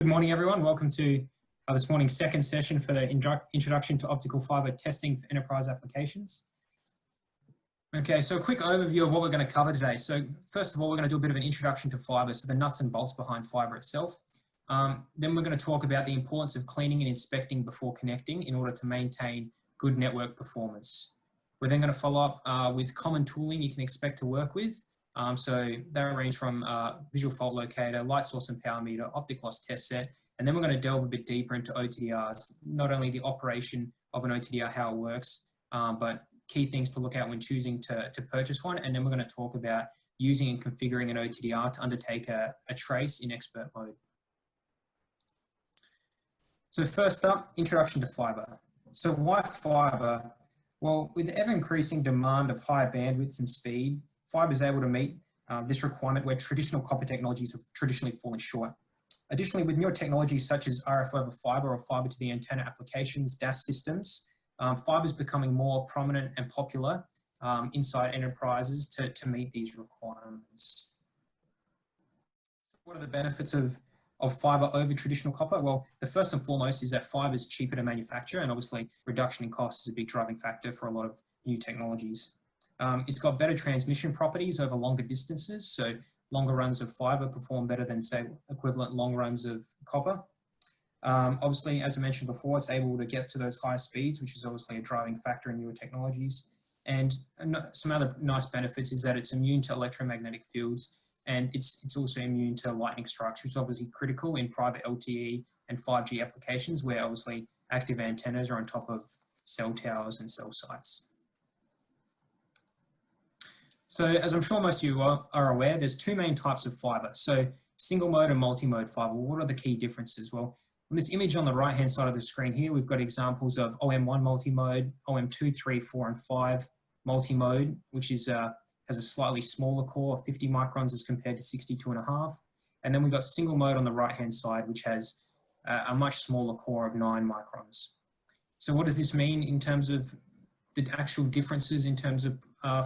Good morning, everyone. Welcome to this morning's second session for the Introduction to Optical Fiber Testing for Enterprise Applications. Okay, so a quick overview of what we're going to cover today. So first of all, we're going to do a bit of an introduction to fiber, so the nuts and bolts behind fiber itself. Then we're going to talk about the importance of cleaning and inspecting before connecting in order to maintain good network performance. We're then going to follow up with common tooling you can expect to work with. So they range from visual fault locator, light source and power meter, optic loss test set, and then we're going to delve a bit deeper into OTDRs, not only the operation of an OTDR, how it works, but key things to look at when choosing to purchase one. And then we're going to talk about using and configuring an OTDR to undertake a trace in expert mode. So first up, introduction to fiber. So why fiber? Well, with the ever-increasing demand of higher bandwidths and speed, fiber is able to meet this requirement where traditional copper technologies have traditionally fallen short. Additionally, with newer technologies such as RF over fiber or fiber to the antenna applications, DAS systems, fiber is becoming more prominent and popular inside enterprises to meet these requirements. What are the benefits of fiber over traditional copper? Well, the first and foremost is that fiber is cheaper to manufacture, and obviously reduction in cost is a big driving factor for a lot of new technologies. It's got better transmission properties over longer distances, so longer runs of fiber perform better than, say, equivalent long runs of copper. Obviously, as I mentioned before, it's able to get to those higher speeds, which is obviously a driving factor in newer technologies. And some other nice benefits is that it's immune to electromagnetic fields, and it's also immune to lightning strikes, which is obviously critical in private LTE and 5G applications, where obviously active antennas are on top of cell towers and cell sites. So as I'm sure most of you are aware, there's two main types of fiber. So single mode and multi-mode fiber. What are the key differences? Well, on this image on the right-hand side of the screen here, we've got examples of OM1 multi-mode, OM2, 3, 4, and 5 multi-mode, which is has a slightly smaller core, 50 microns as compared to 62.5. And then we've got single mode on the right-hand side, which has a much smaller core of 9 microns. So what does this mean in terms of the actual differences in terms of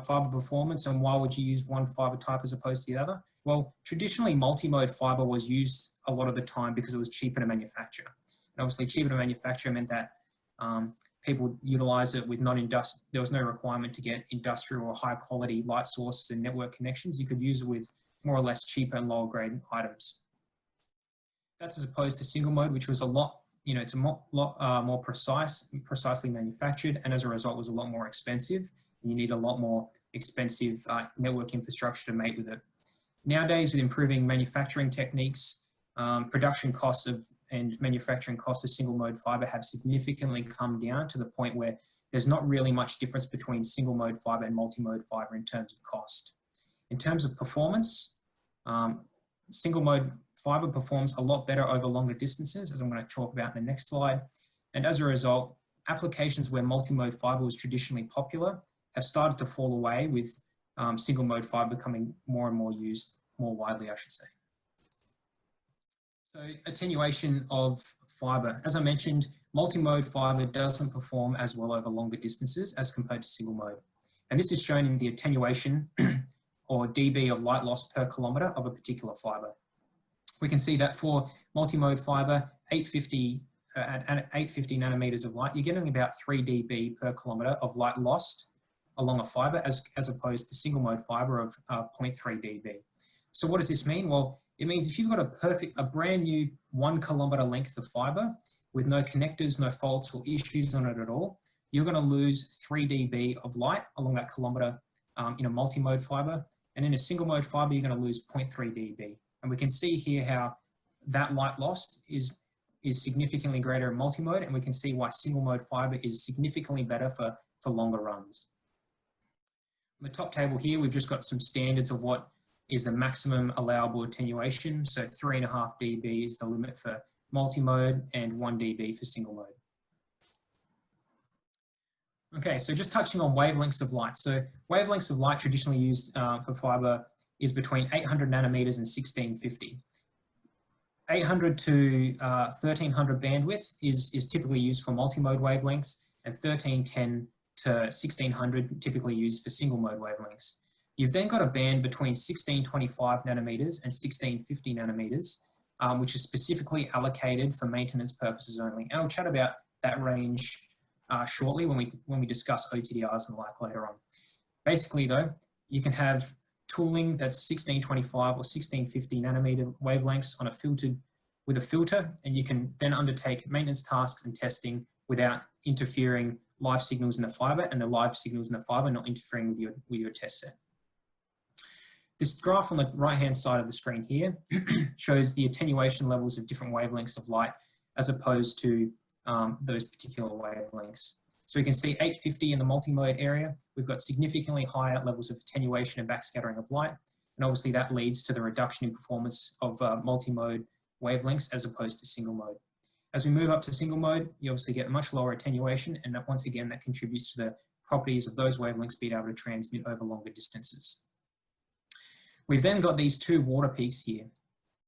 fiber performance, and why would you use one fiber type as opposed to the other? Well, traditionally multi-mode fiber was used a lot of the time because it was cheaper to manufacture. And obviously cheaper to manufacture meant that people utilize it with there was no requirement to get industrial or high quality light sources and network connections. You could use it with more or less cheaper and lower grade items. That's as opposed to single mode, which was a lot, it's a lot more precisely manufactured, and as a result was a lot more expensive. You need a lot more expensive network infrastructure to mate with it. Nowadays, with improving manufacturing techniques, production costs and manufacturing costs of single mode fiber have significantly come down to the point where there's not really much difference between single mode fiber and multi-mode fiber in terms of cost. In terms of performance, single mode fiber performs a lot better over longer distances, as I'm going to talk about in the next slide. And as a result, applications where multi-mode fiber was traditionally popular have started to fall away, with single mode fiber becoming more and more used, more widely, I should say. So attenuation of fiber. As I mentioned, multi-mode fiber doesn't perform as well over longer distances as compared to single mode. And this is shown in the attenuation or dB of light loss per kilometer of a particular fiber. We can see that for multi-mode fiber, at 850 nanometers of light, you're getting about 3 dB per kilometer of light lost along a fiber as opposed to single mode fiber of 0.3 dB. So what does this mean? Well, it means if you've got a brand new 1 kilometer length of fiber with no connectors, no faults or issues on it at all, you're going to lose 3 dB of light along that kilometer in a multi-mode fiber. And in a single mode fiber, you're going to lose 0.3 dB. And we can see here how that light loss is significantly greater in multi-mode, and we can see why single mode fiber is significantly better for longer runs. On the top table here, we've just got some standards of what is the maximum allowable attenuation. So 3.5 dB is the limit for multi-mode and 1 dB for single mode. Okay, so just touching on wavelengths of light. So wavelengths of light traditionally used for fiber is between 800 nanometers and 1650. 800 to 1300 bandwidth is typically used for multi-mode wavelengths, and 1310 to 1600 typically used for single mode wavelengths. You've then got a band between 1625 nanometers and 1650 nanometers, which is specifically allocated for maintenance purposes only. And I'll chat about that range shortly when we discuss OTDRs and like later on. Basically though, you can have tooling that's 1625 or 1650 nanometer wavelengths on with a filter, and you can then undertake maintenance tasks and testing without interfering live signals in the fiber, and the live signals in the fiber not interfering with your test set. This graph on the right-hand side of the screen here shows the attenuation levels of different wavelengths of light as opposed to those particular wavelengths. So we can see 850 in the multi-mode area, we've got significantly higher levels of attenuation and backscattering of light, and obviously that leads to the reduction in performance of multi-mode wavelengths as opposed to single mode. As we move up to single mode, you obviously get much lower attenuation, and that, once again, that contributes to the properties of those wavelengths being able to transmit over longer distances. We've then got these two water peaks here,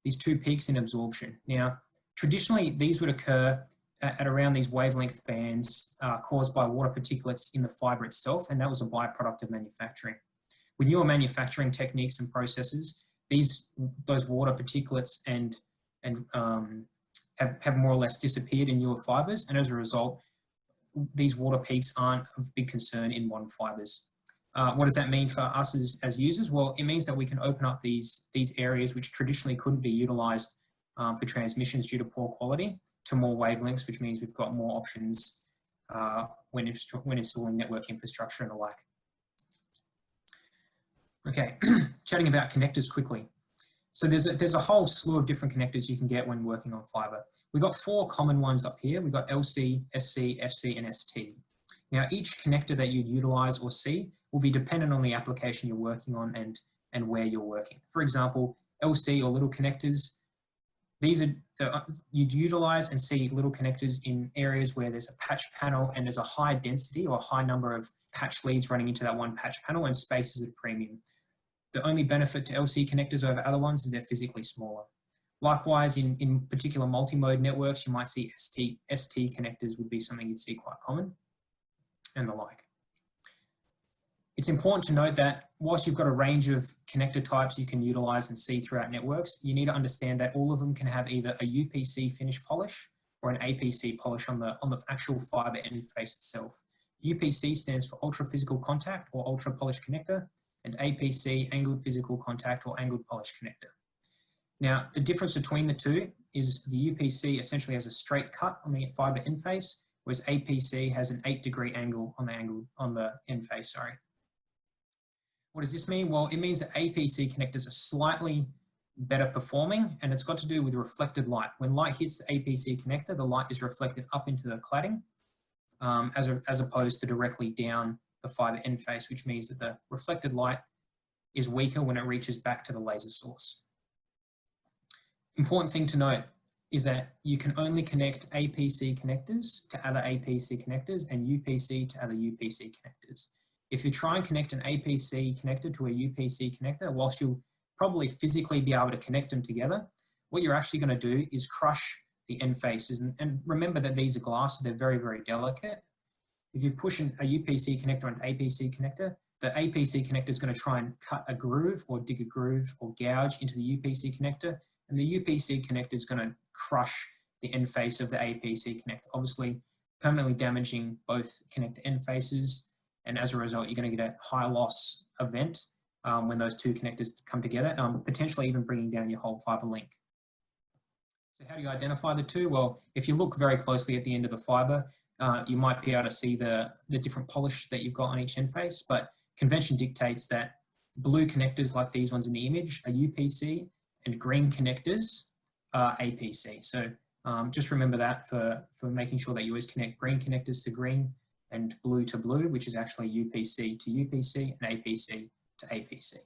these two peaks in absorption. Now, traditionally, these would occur at around these wavelength bands caused by water particulates in the fiber itself, and that was a byproduct of manufacturing. With newer manufacturing techniques and processes, those water particulates have more or less disappeared in newer fibers, and as a result, these water peaks aren't of big concern in modern fibers. What does that mean for us as users? Well, it means that we can open up these areas which traditionally couldn't be utilized for transmissions due to poor quality to more wavelengths, which means we've got more options when installing network infrastructure and the like. Okay, chatting about connectors quickly. So there's a whole slew of different connectors you can get when working on fiber. We've got 4 common ones up here. We've got LC, SC, FC, and ST. Now, each connector that you'd utilize or see will be dependent on the application you're working on and where you're working. For example, LC or little connectors, you'd utilize and see little connectors in areas where there's a patch panel and there's a high density or a high number of patch leads running into that one patch panel, and space is at premium. The only benefit to LC connectors over other ones is they're physically smaller. Likewise, in particular multi-mode networks, you might see ST connectors would be something you'd see quite common, and the like. It's important to note that whilst you've got a range of connector types you can utilize and see throughout networks, you need to understand that all of them can have either a UPC finish polish or an APC polish on the actual fiber interface itself. UPC stands for ultra physical contact or ultra polished connector, and APC, angled physical contact or angled polished connector. Now, the difference between the two is the UPC essentially has a straight cut on the fiber interface, whereas APC has an 8-degree angle on the interface, sorry. What does this mean? Well, it means that APC connectors are slightly better performing, and it's got to do with reflected light. When light hits the APC connector, the light is reflected up into the cladding as opposed to directly down the fiber interface, which means that the reflected light is weaker when it reaches back to the laser source. Important thing to note is that you can only connect APC connectors to other APC connectors and UPC to other UPC connectors. If you try and connect an APC connector to a UPC connector, whilst you'll probably physically be able to connect them together, what you're actually going to do is crush the end faces. And remember that these are glass, so they're very, very delicate. If you push a UPC connector on an APC connector, the APC connector is going to try and cut a groove or dig a groove or gouge into the UPC connector, and the UPC connector is going to crush the end face of the APC connector, obviously permanently damaging both connector end faces, and as a result, you're going to get a high loss event when those two connectors come together, potentially even bringing down your whole fiber link. So how do you identify the two? Well, if you look very closely at the end of the fiber, you might be able to see the different polish that you've got on each end face, but convention dictates that blue connectors like these ones in the image are UPC and green connectors are APC. So just remember that for making sure that you always connect green connectors to green and blue to blue, which is actually UPC to UPC and APC to APC.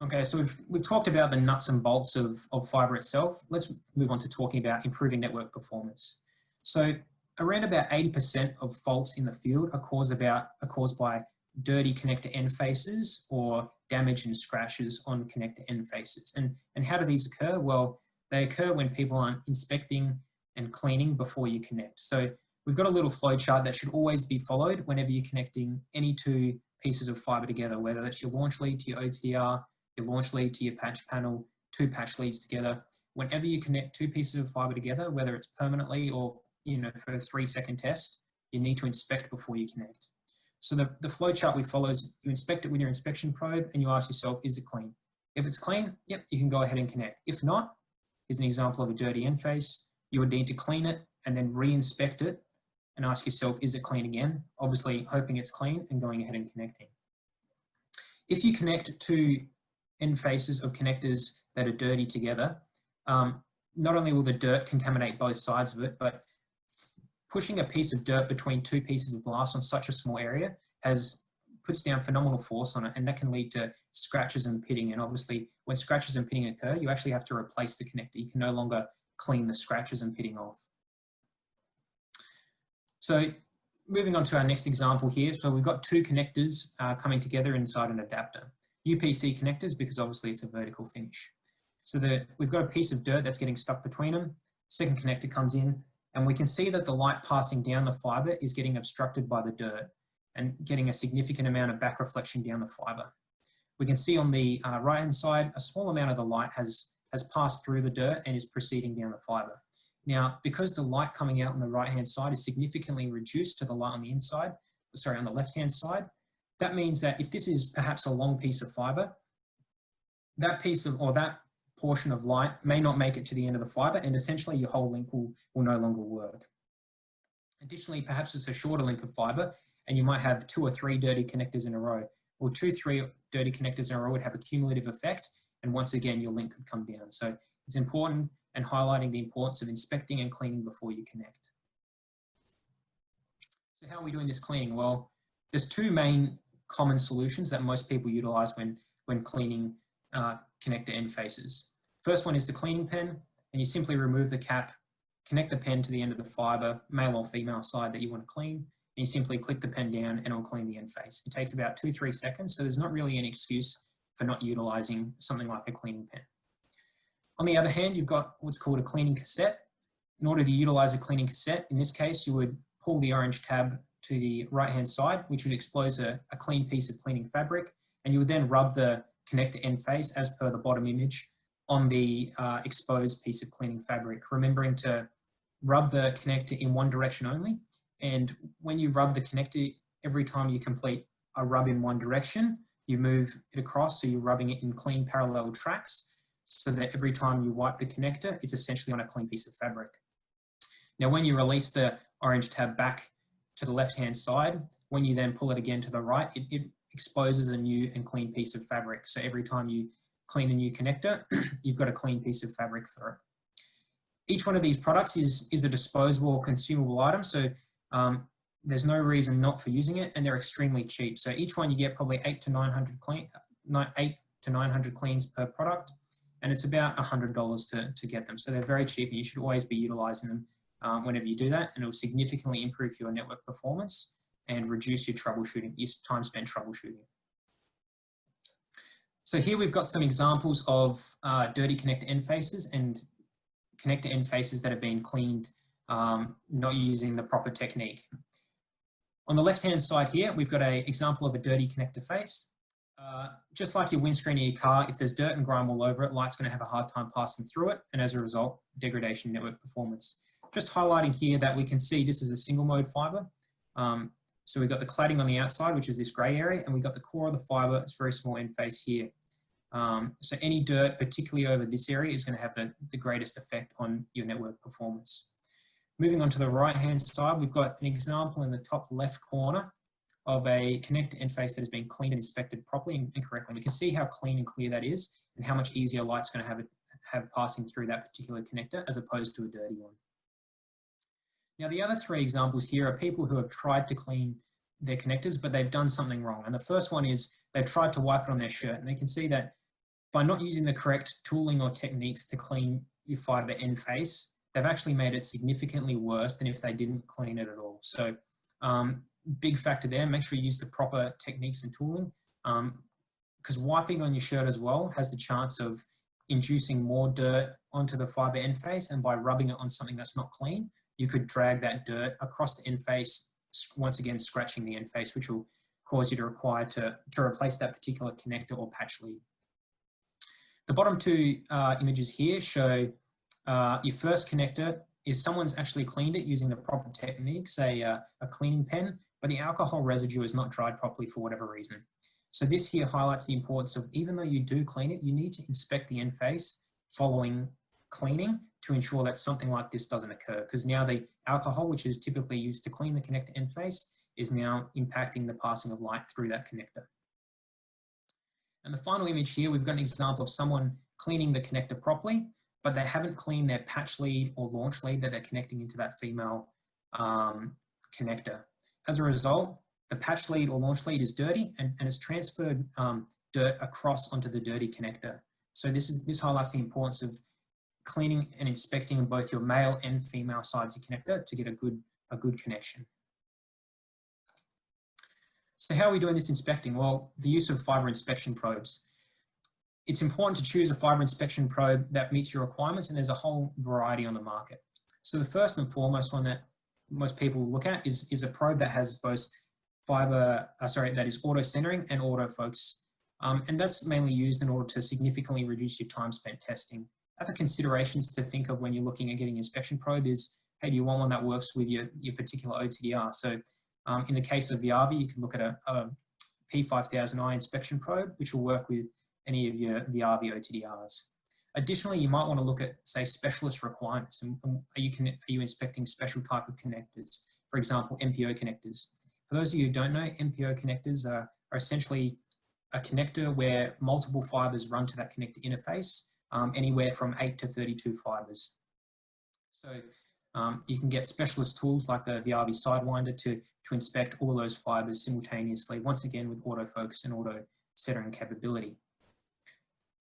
Okay, so we've talked about the nuts and bolts of fiber itself. Let's move on to talking about improving network performance. So around about 80% of faults in the field are caused by dirty connector end faces or damage and scratches on connector end faces. And how do these occur? Well, they occur when people aren't inspecting and cleaning before you connect. So we've got a little flow chart that should always be followed whenever you're connecting any two pieces of fiber together, whether that's your launch lead to your OTDR, your launch lead to your patch panel, two patch leads together. Whenever you connect two pieces of fiber together, whether it's permanently or for a 3-second test, you need to inspect before you connect. So the flow chart we follow is you inspect it with your inspection probe and you ask yourself, is it clean? If it's clean, yep, you can go ahead and connect. If not, here's an example of a dirty end face. You would need to clean it and then re-inspect it and ask yourself, is it clean again? Obviously hoping it's clean and going ahead and connecting. If you connect two end faces of connectors that are dirty together, not only will the dirt contaminate both sides of it, but pushing a piece of dirt between two pieces of glass on such a small area puts down phenomenal force on it, and that can lead to scratches and pitting. And obviously when scratches and pitting occur, you actually have to replace the connector. You can no longer clean the scratches and pitting off. So moving on to our next example here. So we've got two connectors coming together inside an adapter. UPC connectors, because obviously it's a vertical finish. So we've got a piece of dirt that's getting stuck between them. Second connector comes in, and we can see that the light passing down the fiber is getting obstructed by the dirt and getting a significant amount of back reflection down the fiber. We can see on the right-hand side, a small amount of the light has passed through the dirt and is proceeding down the fiber. Now, because the light coming out on the right-hand side is significantly reduced to the light on the inside, sorry, on the left-hand side, that means that if this is perhaps a long piece of fiber, that piece of, or that portion of light may not make it to the end of the fiber, and essentially your whole link will no longer work. Additionally, perhaps it's a shorter link of fiber, and you might have 2 or 3 dirty connectors in a row, or 2 or 3 dirty connectors in a row would have a cumulative effect, and once again, your link could come down. So it's important, and highlighting the importance of inspecting and cleaning before you connect. So how are we doing this cleaning? Well, there's 2 main common solutions that most people utilize when cleaning connector end faces. First one is the cleaning pen, and you simply remove the cap, connect the pen to the end of the fiber, male or female side that you want to clean, and you simply click the pen down and it'll clean the end face. It takes about 2-3 seconds, so there's not really an excuse for not utilizing something like a cleaning pen. On the other hand, you've got what's called a cleaning cassette. In order to utilize a cleaning cassette, in this case, you would pull the orange tab to the right-hand side, which would expose a clean piece of cleaning fabric, and you would then rub the connector end face, as per the bottom image, on the exposed piece of cleaning fabric, remembering to rub the connector in one direction only. And when you rub the connector, every time you complete a rub in one direction, you move it across, so you're rubbing it in clean parallel tracks, so that every time you wipe the connector, it's essentially on a clean piece of fabric. Now, when you release the orange tab back to the left-hand side, when you then pull it again to the right, it exposes a new and clean piece of fabric. So every time you clean a new connector, you've got a clean piece of fabric for it. Each one of these products is a disposable or consumable item, so there's no reason not for using it, and they're extremely cheap. So each one you get probably 8 to 900 cleans per product, and it's about $100 to get them. So they're very cheap, and you should always be utilizing them whenever you do that, and it will significantly improve your network performance and reduce your troubleshooting, your time spent troubleshooting. So here we've got some examples of dirty connector end faces and connector end faces that have been cleaned not using the proper technique. On the left-hand side here, we've got an example of a dirty connector face. Just like your windscreen of your car, if there's dirt and grime all over it, light's going to have a hard time passing through it, and as a result, degradation in network performance. Just highlighting here that we can see this is a single mode fiber. So we've got the cladding on the outside, which is this gray area, and we've got the core of the fiber, it's very small end face here. So any dirt, particularly over this area, is going to have the greatest effect on your network performance. Moving on to the right-hand side, we've got an example in the top left corner of a connector end face that has been cleaned and inspected properly and correctly. We can see how clean and clear that is, and how much easier light's going to have passing through that particular connector as opposed to a dirty one. Now, the other 3 examples here are people who have tried to clean their connectors, but they've done something wrong. And the first one is they've tried to wipe it on their shirt, and they can see that by not using the correct tooling or techniques to clean your fiber end face, they've actually made it significantly worse than if they didn't clean it at all. So big factor there, make sure you use the proper techniques and tooling, because wiping on your shirt as well has the chance of inducing more dirt onto the fiber end face, and by rubbing it on something that's not clean, you could drag that dirt across the end face, once again scratching the end face, which will cause you to require to replace that particular connector or patch lead. The bottom two images here show your first connector is someone's actually cleaned it using the proper techniques, a cleaning pen, but the alcohol residue is not dried properly for whatever reason. So this here highlights the importance of, even though you do clean it, you need to inspect the end face following cleaning to ensure that something like this doesn't occur, because now the alcohol, which is typically used to clean the connector end face, is now impacting the passing of light through that connector. And the final image here, we've got an example of someone cleaning the connector properly, but they haven't cleaned their patch lead or launch lead that they're connecting into that female connector. As a result, the patch lead or launch lead is dirty and it's transferred dirt across onto the dirty connector. So this highlights the importance of cleaning and inspecting both your male and female sides of the connector to get a good connection. So how are we doing this inspecting? Well, the use of fiber inspection probes. It's important to choose a fiber inspection probe that meets your requirements, and there's a whole variety on the market. So the first and foremost one that most people look at is a probe that has both that is auto centering and autofocus. And that's mainly used in order to significantly reduce your time spent testing. Other considerations to think of when you're looking at getting an inspection probe is, hey, do you want one that works with your particular OTDR? So in the case of Viavi, you can look at a P5000i inspection probe, which will work with any of your Viavi OTDRs. Additionally, you might want to look at, say, specialist requirements. And are you inspecting special type of connectors? For example, MPO connectors. For those of you who don't know, MPO connectors are essentially a connector where multiple fibers run to that connector interface, anywhere from 8 to 32 fibers. So you can get specialist tools like the Viavi Sidewinder to inspect all of those fibers simultaneously, once again with autofocus and auto centering capability.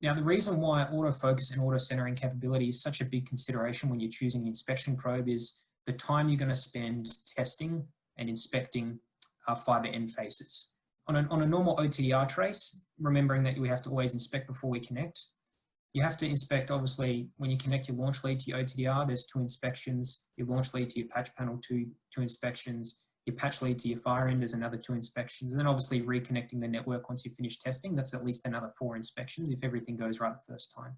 Now, the reason why autofocus and auto centering capability is such a big consideration when you're choosing the inspection probe is the time you're going to spend testing and inspecting fiber end faces. On a normal OTDR trace, remembering that we have to always inspect before we connect, you have to inspect, obviously, when you connect your launch lead to your OTDR, there's 2 inspections, your launch lead to your patch panel, two inspections, your patch lead to your far end, there's another 2 inspections, and then obviously reconnecting the network once you finish testing, that's at least another 4 inspections if everything goes right the first time.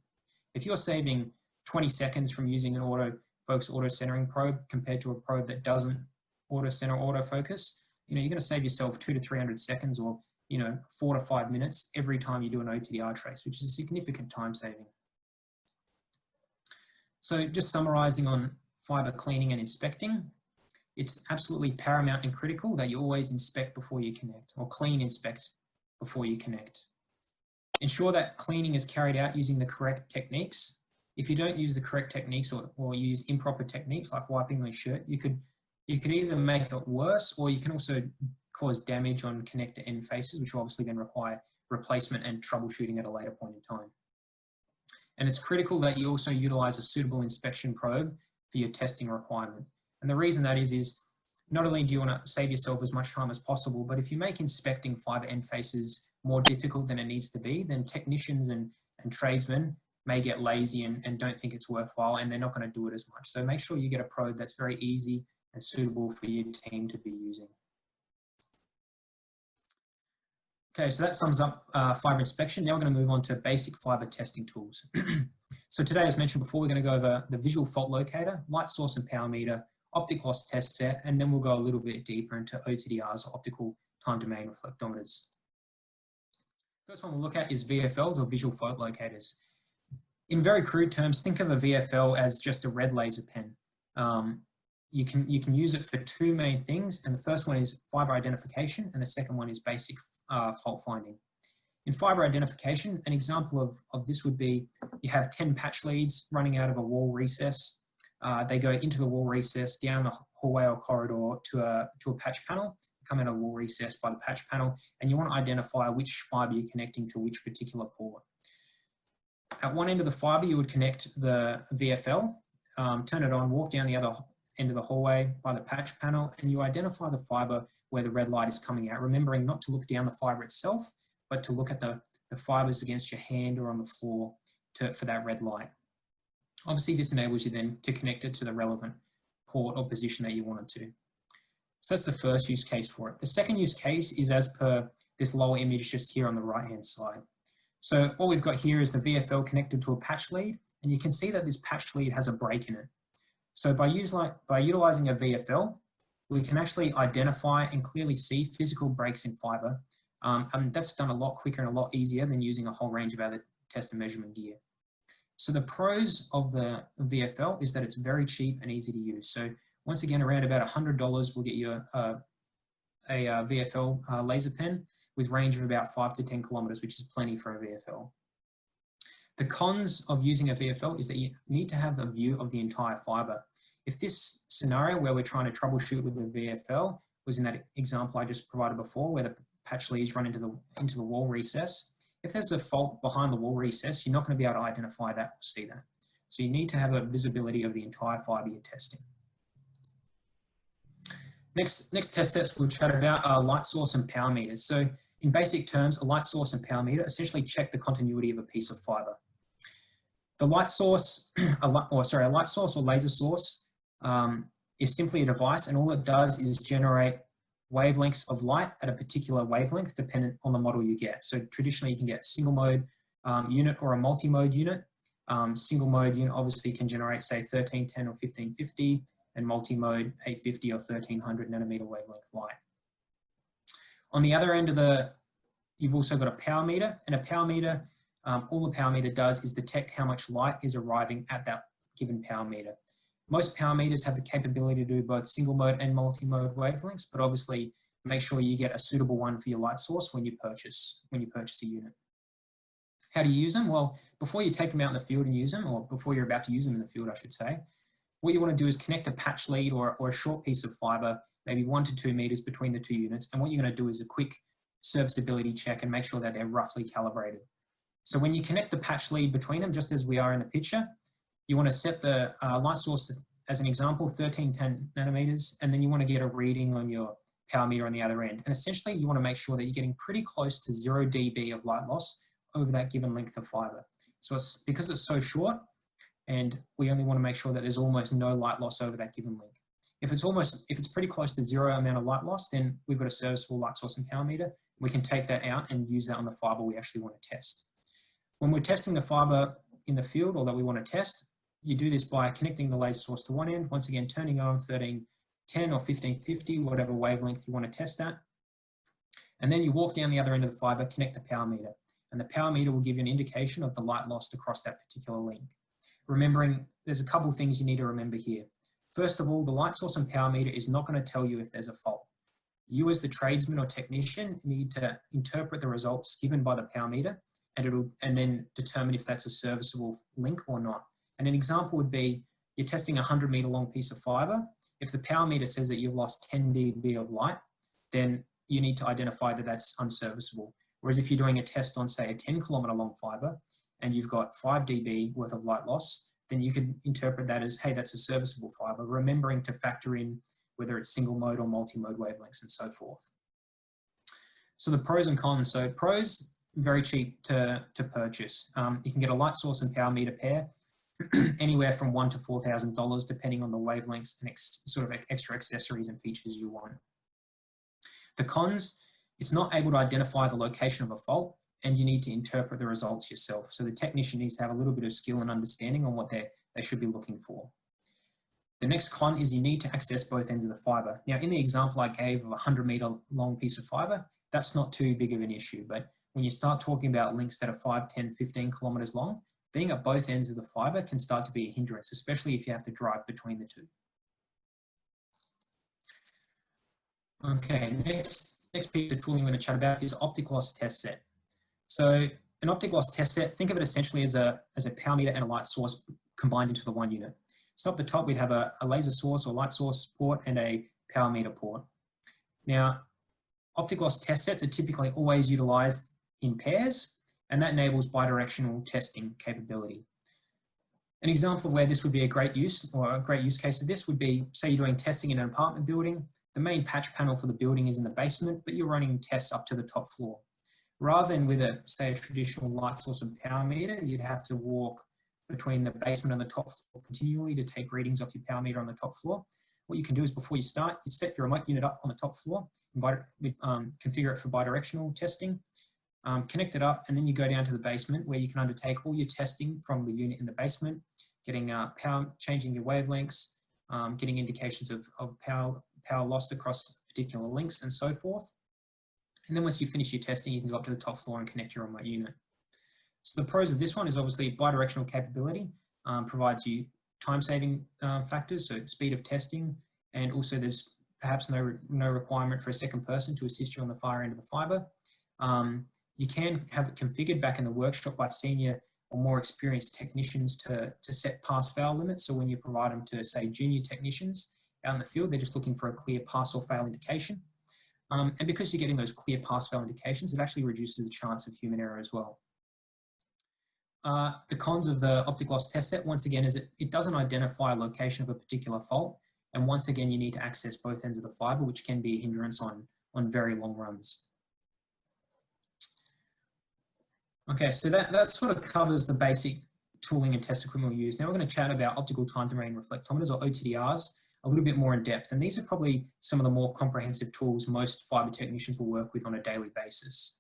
If you're saving 20 seconds from using an autofocus auto centering probe compared to a probe that doesn't auto center autofocus, you're going to save yourself 200 to 300 seconds or 4 to 5 minutes every time you do an OTDR trace, which is a significant time saving. So just summarizing on fiber cleaning and inspecting, it's absolutely paramount and critical that you always inspect before you connect, or clean inspect before you connect. Ensure that cleaning is carried out using the correct techniques. If you don't use the correct techniques or use improper techniques like wiping your shirt, you could either make it worse, or you can also cause damage on connector end faces, which will obviously then require replacement and troubleshooting at a later point in time. And it's critical that you also utilize a suitable inspection probe for your testing requirement. And the reason that is not only do you want to save yourself as much time as possible, but if you make inspecting fiber end faces more difficult than it needs to be, then technicians and tradesmen may get lazy and don't think it's worthwhile, and they're not going to do it as much. So make sure you get a probe that's very easy and suitable for your team to be using. Okay, so that sums up fiber inspection. Now we're going to move on to basic fiber testing tools. So today, as mentioned before, we're going to go over the visual fault locator, light source and power meter, optic loss test set, and then we'll go a little bit deeper into OTDRs, or optical time domain reflectometers. First one we'll look at is VFLs, or visual fault locators. In very crude terms, think of a VFL as just a red laser pen. You can use it for 2 main things, and the first one is fiber identification, and the second one is basic fault finding. In fiber identification, an example of this would be you have 10 patch leads running out of a wall recess. They go into the wall recess, down the hallway or corridor to a patch panel, come out of the wall recess by the patch panel, and you want to identify which fiber you're connecting to which particular port. At one end of the fiber, you would connect the VFL, turn it on, walk down the other end of the hallway by the patch panel, and you identify the fiber where the red light is coming out, remembering not to look down the fiber itself, but to look at the fibers against your hand or on the floor for that red light. Obviously, this enables you then to connect it to the relevant port or position that you want it to. So that's the first use case for it. The second use case is as per this lower image just here on the right-hand side. So what we've got here is the VFL connected to a patch lead, and you can see that this patch lead has a break in it. So by utilizing a VFL, we can actually identify and clearly see physical breaks in fiber. And that's done a lot quicker and a lot easier than using a whole range of other test and measurement gear. So the pros of the VFL is that it's very cheap and easy to use. So once again, around about $100 will get you a VFL laser pen with range of about 5 to 10 kilometers, which is plenty for a VFL. The cons of using a VFL is that you need to have a view of the entire fiber. If this scenario where we're trying to troubleshoot with the VFL was in that example I just provided before, where the patch leads run into the wall recess, if there's a fault behind the wall recess, you're not going to be able to identify that or see that. So you need to have a visibility of the entire fiber you're testing. Next test sets we'll chat about are light source and power meters. So in basic terms, a light source and power meter essentially check the continuity of a piece of fiber. The light source, a light source or laser source is simply a device, and all it does is generate wavelengths of light at a particular wavelength dependent on the model you get. So traditionally you can get a single mode unit or a multi-mode unit. Single mode unit obviously can generate say 1310 or 1550, and multi-mode 850 or 1300 nanometer wavelength light. On the other end of you've also got a power meter, and a power meter, all the power meter does is detect how much light is arriving at that given power meter. Most power meters have the capability to do both single mode and multi-mode wavelengths, but obviously make sure you get a suitable one for your light source when you purchase a unit. How do you use them? Well, before you take them out in the field and use them, or before you're about to use them in the field, I should say, what you want to do is connect a patch lead or a short piece of fiber, maybe 1 to 2 meters between the two units. And what you're going to do is a quick serviceability check and make sure that they're roughly calibrated. So when you connect the patch lead between them, just as we are in the picture, you want to set the light source, as an example, 1310 nanometers, and then you want to get a reading on your power meter on the other end. And essentially you want to make sure that you're getting pretty close to 0 dB of light loss over that given length of fiber. So it's because it's so short, and we only want to make sure that there's almost no light loss over that given length. If it's pretty close to 0 amount of light loss, then we've got a serviceable light source and power meter. We can take that out and use that on the fiber we actually want to test. When we're testing the fiber in the field, or that we want to test, you do this by connecting the laser source to one end, once again turning on 1310 or 1550, whatever wavelength you want to test at. And then you walk down the other end of the fiber, connect the power meter. And the power meter will give you an indication of the light lost across that particular link. Remembering, there's a couple things you need to remember here. First of all, the light source and power meter is not going to tell you if there's a fault. You as the tradesman or technician need to interpret the results given by the power meter, and then determine if that's a serviceable link or not. And an example would be, you're testing a 100-meter long piece of fiber. If the power meter says that you've lost 10 dB of light, then you need to identify that that's unserviceable. Whereas if you're doing a test on, say, a 10-kilometer long fiber, and you've got 5 dB worth of light loss, then you could interpret that as, hey, that's a serviceable fiber, remembering to factor in whether it's single mode or multi-mode wavelengths and so forth. So the pros and cons. So pros, very cheap to purchase. You can get a light source and power meter pair anywhere from $1,000 to $4,000, depending on the wavelengths and sort of extra accessories and features you want. The cons, it's not able to identify the location of a fault, and you need to interpret the results yourself. So the technician needs to have a little bit of skill and understanding on what they should be looking for. The next con is you need to access both ends of the fiber. Now, in the example I gave of a 100-meter long piece of fiber, that's not too big of an issue. But when you start talking about links that are 5, 10, 15 kilometers long, being at both ends of the fiber can start to be a hindrance, especially if you have to drive between the two. Okay, next piece of tooling we're going to chat about is optic loss test set. So an optic loss test set, think of it essentially as a power meter and a light source combined into the one unit. So up the top, we'd have a laser source or light source port and a power meter port. Now, optic loss test sets are typically always utilized in pairs, and that enables bidirectional testing capability. An example of where this would be a great use, or a great use case of this would be, say you're doing testing in an apartment building. The main patch panel for the building is in the basement, but you're running tests up to the top floor. Rather than with say a traditional light source and power meter, you'd have to walk between the basement and the top floor continually to take readings off your power meter on the top floor. What you can do is, before you start, you set your remote unit up on the top floor, and configure it for bidirectional testing. connect it up, and then you go down to the basement where you can undertake all your testing from the unit in the basement, getting power, changing your wavelengths, getting indications of power lost across particular links and so forth. And then once you finish your testing, you can go up to the top floor and connect your remote unit. So the pros of this one is obviously bidirectional capability, provides you time-saving factors, so speed of testing, and also there's perhaps no requirement for a second person to assist you on the far end of the fibre. You can have it configured back in the workshop by senior or more experienced technicians to set pass-fail limits. So when you provide them to, say, junior technicians out in the field, they're just looking for a clear pass or fail indication. And because you're getting those clear pass-fail indications, it actually reduces the chance of human error as well. The cons of the optic loss test set, once again, is it doesn't identify a location of a particular fault. And once again, you need to access both ends of the fibre, which can be a hindrance on very long runs. Okay, so that sort of covers the basic tooling and test equipment we use. Now we're going to chat about optical time-domain reflectometers, or OTDRs, a little bit more in depth. And these are probably some of the more comprehensive tools most fibre technicians will work with on a daily basis.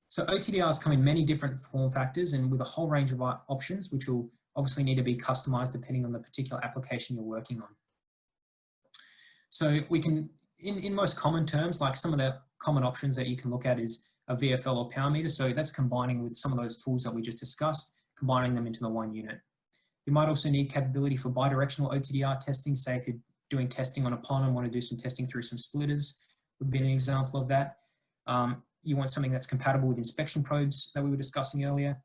So OTDRs come in many different form factors and with a whole range of options, which will obviously need to be customized depending on the particular application you're working on. So we can, in most common terms, like some of the common options that you can look at is a VFL or power meter. So that's combining with some of those tools that we just discussed, combining them into the one unit. You might also need capability for bidirectional OTDR testing. Say if you're doing testing on a pond and want to do some testing through some splitters, would be an example of that. You want something that's compatible with inspection probes that we were discussing earlier.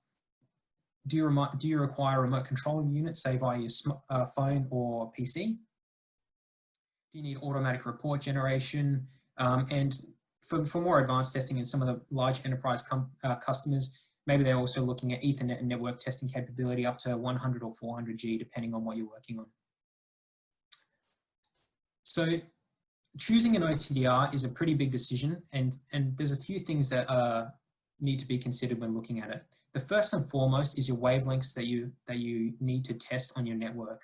Do you require a remote control unit, say via your phone or PC? Do you need automatic report generation? And for more advanced testing in some of the large enterprise customers, maybe they're also looking at Ethernet and network testing capability up to 100 or 400G, depending on what you're working on. So choosing an OTDR is a pretty big decision, and there's a few things that need to be considered when looking at it. The first and foremost is your wavelengths that you need to test on your network.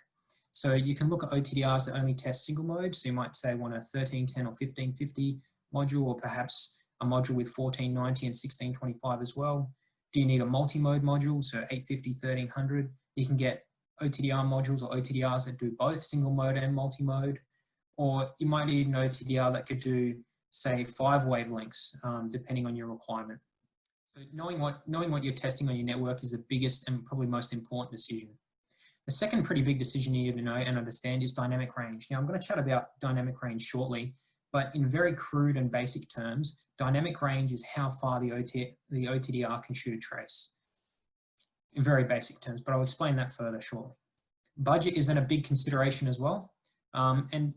So you can look at OTDRs that only test single mode. So you might say want a 1310 or 1550 module, or perhaps a module with 1490 and 1625 as well. Do you need a multi-mode module? So 850, 1300. You can get OTDR modules or OTDRs that do both single mode and multi-mode. Or you might need an OTDR that could do, say, 5 wavelengths, depending on your requirement. So knowing what you're testing on your network is the biggest and probably most important decision. The second pretty big decision you need to know and understand is dynamic range. Now I'm going to chat about dynamic range shortly, but in very crude and basic terms, dynamic range is how far the OTDR can shoot a trace. In very basic terms, but I'll explain that further shortly. Budget is then a big consideration as well. And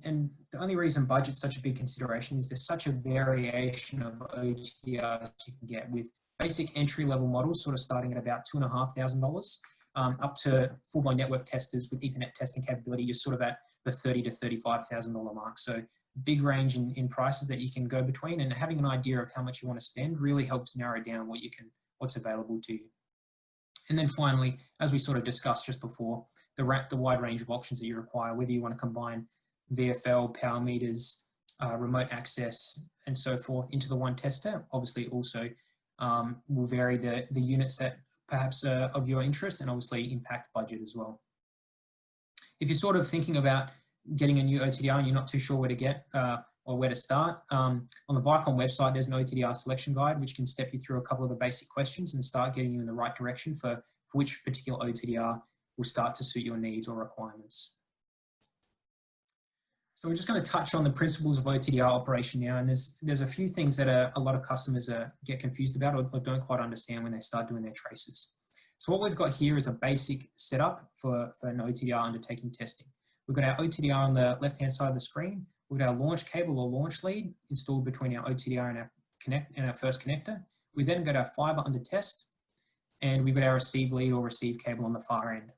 the only reason budget's such a big consideration is there's such a variation of OTDRs you can get, with basic entry-level models sort of starting at about $2,500, up to full-blown network testers with Ethernet testing capability. You're sort of at the $30,000 to $35,000 mark. So big range in prices that you can go between, and having an idea of how much you want to spend really helps narrow down what's available to you. And then finally, as we sort of discussed just before, the wide range of options that you require, whether you want to combine VFL, power meters, remote access, and so forth into the one tester, obviously also will vary the units that perhaps are of your interest, and obviously impact budget as well. If you're sort of thinking about getting a new OTDR and you're not too sure where to get or where to start, on the Vicom website, there's an OTDR selection guide, which can step you through a couple of the basic questions and start getting you in the right direction for which particular OTDR will start to suit your needs or requirements. So we're just going to touch on the principles of OTDR operation now, and there's a few things that a lot of customers get confused about or don't quite understand when they start doing their traces. So what we've got here is a basic setup for an OTDR undertaking testing. We've got our OTDR on the left-hand side of the screen. We've got our launch cable or launch lead installed between our OTDR and our first connector. We then got our fiber under test, and we've got our receive lead or receive cable on the far end.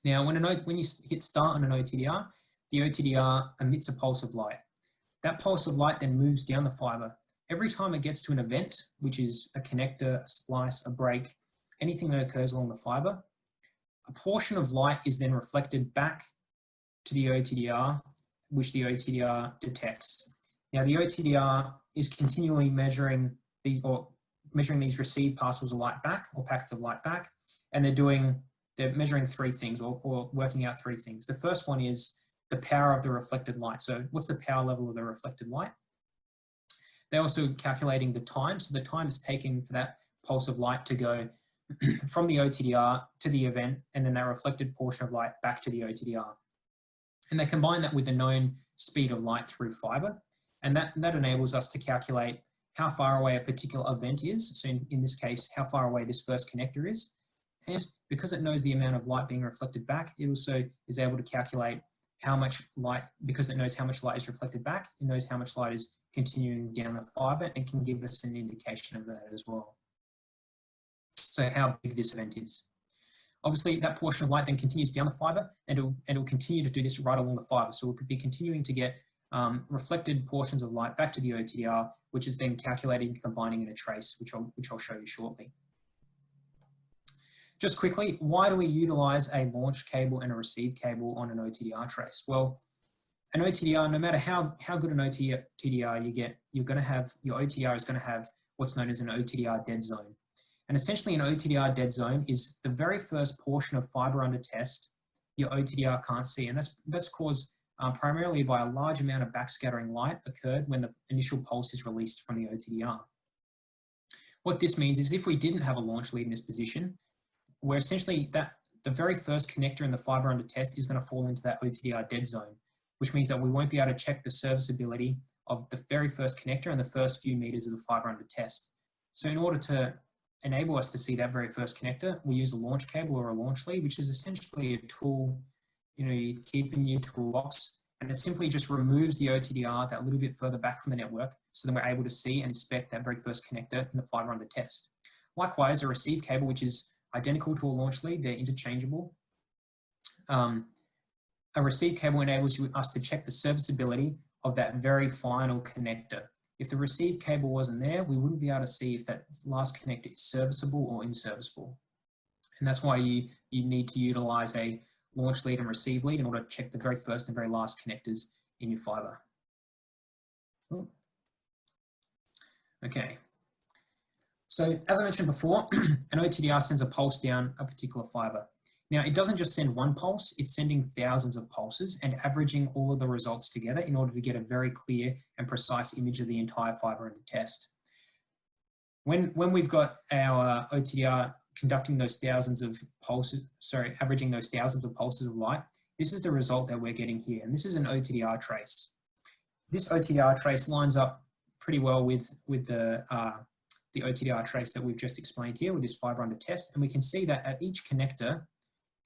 Now, when you hit start on an OTDR, the OTDR emits a pulse of light. That pulse of light then moves down the fiber. Every time it gets to an event, which is a connector, a splice, a break, anything that occurs along the fiber, a portion of light is then reflected back to the OTDR, which the OTDR detects. Now, the OTDR is continually measuring these, or measuring these received parcels of light back, or packets of light back, and they're measuring three things, or working out three things. The first one is the power of the reflected light. So what's the power level of the reflected light? They're also calculating the time. So the time it's taken for that pulse of light to go from the OTDR to the event, and then that reflected portion of light back to the OTDR. And they combine that with the known speed of light through fiber. And that enables us to calculate how far away a particular event is. So in this case, how far away this first connector is. And because it knows the amount of light being reflected back, it also is able to calculate how much light, because it knows how much light is reflected back, it knows how much light is continuing down the fiber, and can give us an indication of that as well. So how big this event is. Obviously, that portion of light then continues down the fiber, and it'll continue to do this right along the fiber. So it could be continuing to get reflected portions of light back to the OTDR, which is then calculated and combining in a trace, which I'll show you shortly. Just quickly, why do we utilize a launch cable and a receive cable on an OTDR trace? Well, an OTDR, no matter how good an OTDR you get, your OTDR is going to have what's known as an OTDR dead zone. And essentially an OTDR dead zone is the very first portion of fiber under test your OTDR can't see. And that's caused primarily by a large amount of backscattering light occurred when the initial pulse is released from the OTDR. What this means is if we didn't have a launch lead in this position, where essentially the very first connector in the fiber under test is going to fall into that OTDR dead zone, which means that we won't be able to check the serviceability of the very first connector and the first few meters of the fiber under test. So in order to enable us to see that very first connector, we use a launch cable or a launch lead, which is essentially a tool, you keep in your toolbox, and it simply just removes the OTDR that little bit further back from the network, so then we're able to see and inspect that very first connector in the fiber under test. Likewise, a receive cable, which is identical to a launch lead, they're interchangeable. A receive cable enables us to check the serviceability of that very final connector. If the receive cable wasn't there, we wouldn't be able to see if that last connector is serviceable or inserviceable. And that's why you need to utilize a launch lead and receive lead in order to check the very first and very last connectors in your fiber. Okay. So as I mentioned before, an OTDR sends a pulse down a particular fiber. Now, it doesn't just send one pulse, it's sending thousands of pulses and averaging all of the results together in order to get a very clear and precise image of the entire fiber under test. When we've got our OTDR conducting those thousands of pulses, averaging those thousands of pulses of light, this is the result that we're getting here. And this is an OTDR trace. This OTDR trace lines up pretty well with the OTDR trace that we've just explained here with this fiber under test. And we can see that at each connector,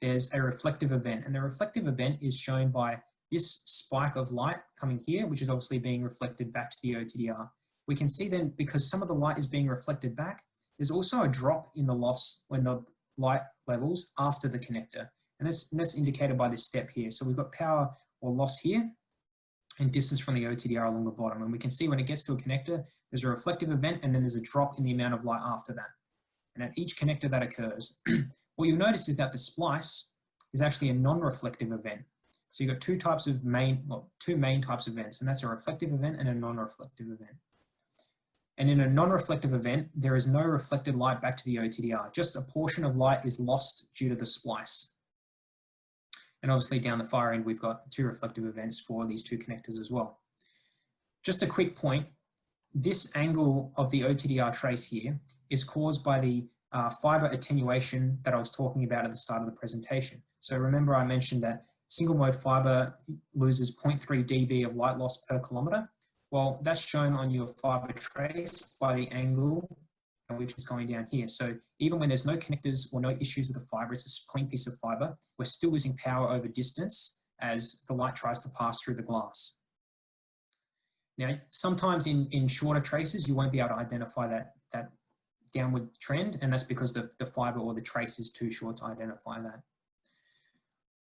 there's a reflective event, and the reflective event is shown by this spike of light coming here, which is obviously being reflected back to the OTDR. We can see then, because some of the light is being reflected back, there's also a drop in the loss when the light levels after the connector. And that's indicated by this step here. So we've got power or loss here and distance from the OTDR along the bottom. And we can see when it gets to a connector, there's a reflective event, and then there's a drop in the amount of light after that. And at each connector that occurs, what you'll notice is that the splice is actually a non-reflective event. So you've got two main types of events, and that's a reflective event and a non-reflective event. And in a non-reflective event, there is no reflected light back to the OTDR. Just a portion of light is lost due to the splice. And obviously down the far end, we've got two reflective events for these two connectors as well. Just a quick point, this angle of the OTDR trace here is caused by the fiber attenuation that I was talking about at the start of the presentation. So remember I mentioned that single mode fiber loses 0.3 dB of light loss per kilometer. Well, that's shown on your fiber trace by the angle which is going down here. So even when there's no connectors or no issues with the fiber, it's a clean piece of fiber, we're still losing power over distance as the light tries to pass through the glass. Now, sometimes in shorter traces, you won't be able to identify that downward trend, and that's because the fiber or the trace is too short to identify that.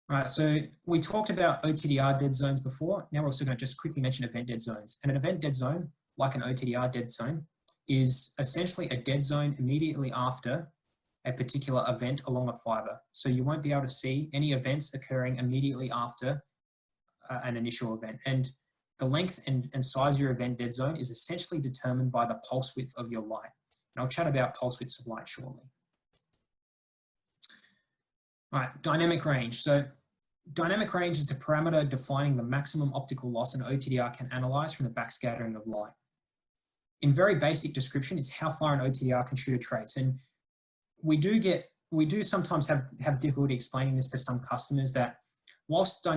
All right, so we talked about OTDR dead zones before. Now we're also going to just quickly mention event dead zones. And an event dead zone, like an OTDR dead zone, is essentially a dead zone immediately after a particular event along a fiber. So you won't be able to see any events occurring immediately after an initial event. And the length and size of your event dead zone is essentially determined by the pulse width of your light. And I'll chat about pulse widths of light shortly. All right, dynamic range. So dynamic range is the parameter defining the maximum optical loss an OTDR can analyze from the backscattering of light. In very basic description, it's how far an OTDR can shoot a trace. And we do sometimes have difficulty explaining this to some customers, that whilst